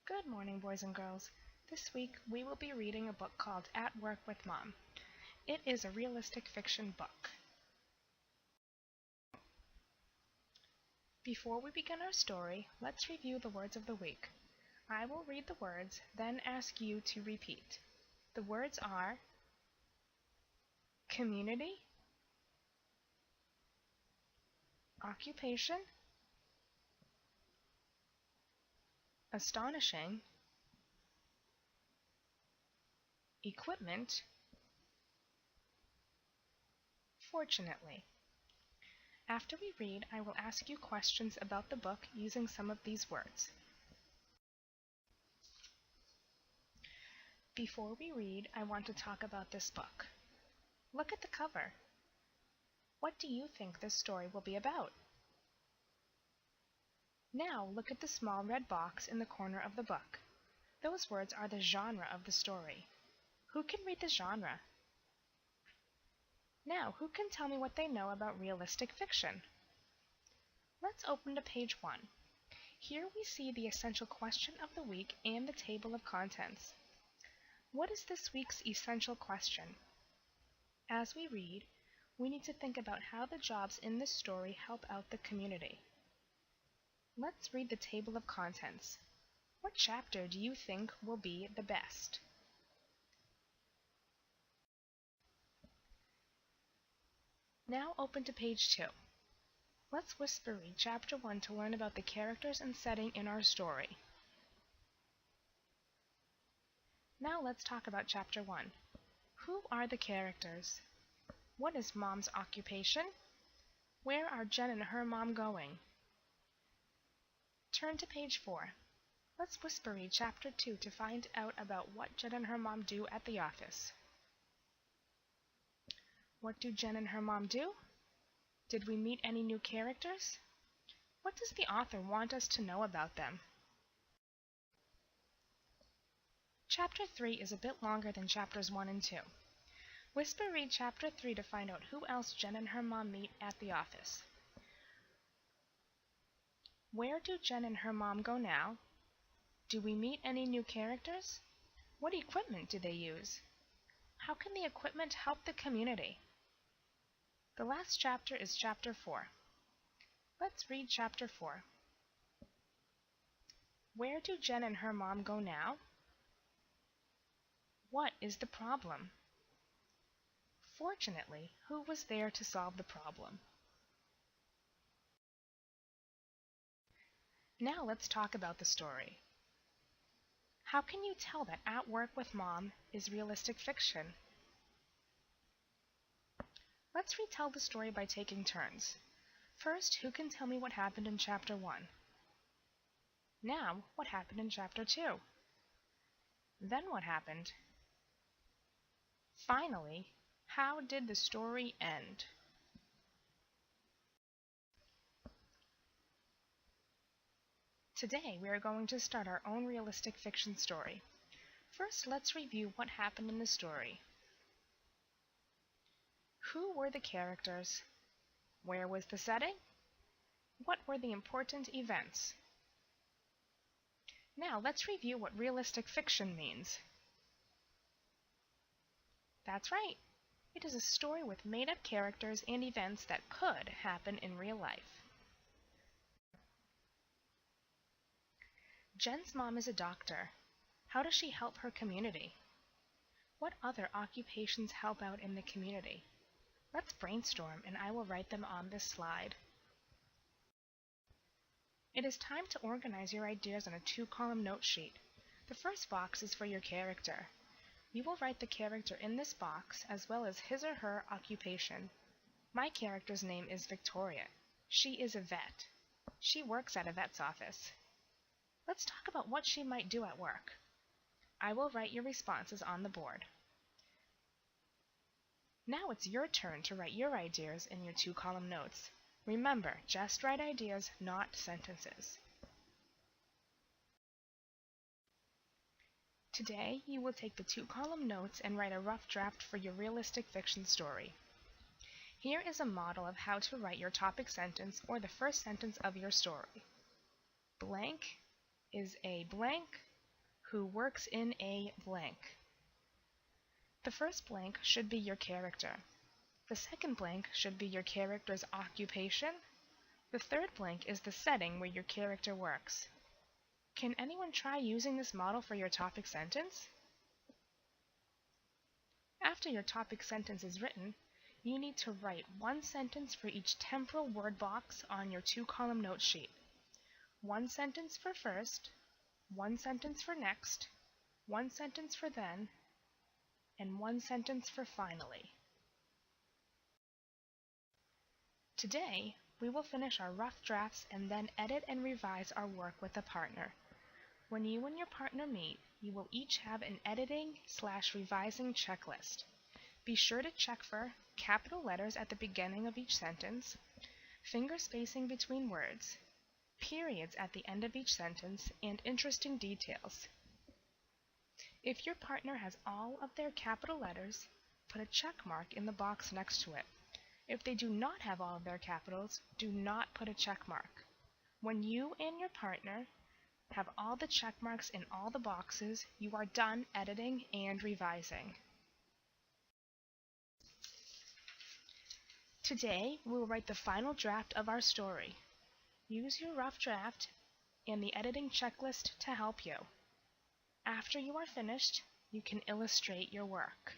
Good morning, boys and girls. This week we will be reading a book called At Work with Mom. It is a realistic fiction book. Before we begin our story, let's review the words of the week. I will read the words, then ask you to repeat. The words are community, occupation, astonishing, equipment, fortunately. After we read, I will ask you questions about the book using some of these words. Before we read, I want to talk about this book. Look at the cover. What do you think this story will be about? Now look at the small red box in the corner of the book. Those words are the genre of the story. Who can read the genre? Now, who can tell me what they know about realistic fiction? Let's open to page 1. Here we see the essential question of the week and the table of contents. What is this week's essential question? As we read, we need to think about how the jobs in this story help out the community. Let's read the table of contents. What chapter do you think will be the best? Now open to page 2. Let's whisper read chapter 1 to learn about the characters and setting in our story. Now let's talk about chapter 1. Who are the characters? What is Mom's occupation? Where are Jen and her mom going? Turn to page 4. Let's whisper read chapter 2 to find out about what Jen and her mom do at the office. What do Jen and her mom do? Did we meet any new characters? What does the author want us to know about them? Chapter 3 is a bit longer than chapters 1 and 2. Whisper read chapter 3 to find out who else Jen and her mom meet at the office. Where do Jen and her mom go now? Do we meet any new characters? What equipment do they use? How can the equipment help the community? The last chapter is chapter 4. Let's read chapter 4. Where do Jen and her mom go now? What is the problem? Fortunately, who was there to solve the problem? Now let's talk about the story. How can you tell that At Work with Mom is realistic fiction? Let's retell the story by taking turns. First, who can tell me what happened in chapter 1? Now, what happened in chapter 2? Then what happened? Finally, how did the story end? Today, we are going to start our own realistic fiction story. First, let's review what happened in the story. Who were the characters? Where was the setting? What were the important events? Now, let's review what realistic fiction means. That's right. It is a story with made-up characters and events that could happen in real life. Jen's mom is a doctor. How does she help her community? What other occupations help out in the community? Let's brainstorm, and I will write them on this slide. It is time to organize your ideas on a 2-column note sheet. The first box is for your character. You will write the character in this box as well as his or her occupation. My character's name is Victoria. She is a vet. She works at a vet's office. Let's talk about what she might do at work. I will write your responses on the board. Now it's your turn to write your ideas in your 2-column notes. Remember, just write ideas, not sentences. Today, you will take the 2-column notes and write a rough draft for your realistic fiction story. Here is a model of how to write your topic sentence or the first sentence of your story. Blank is a blank who works in a blank. The first blank should be your character. The second blank should be your character's occupation. The third blank is the setting where your character works. Can anyone try using this model for your topic sentence? After your topic sentence is written, you need to write one sentence for each temporal word box on your 2-column note sheet. One sentence for first, one sentence for next, one sentence for then, and one sentence for finally. Today, we will finish our rough drafts and then edit and revise our work with a partner. When you and your partner meet, you will each have an editing/revising checklist. Be sure to check for capital letters at the beginning of each sentence, finger spacing between words, periods at the end of each sentence, and interesting details. If your partner has all of their capital letters, put a check mark in the box next to it. If they do not have all of their capitals, do not put a check mark. When you and your partner have all the check marks in all the boxes, you are done editing and revising. Today, we will write the final draft of our story. Use your rough draft and the editing checklist to help you. After you are finished, you can illustrate your work.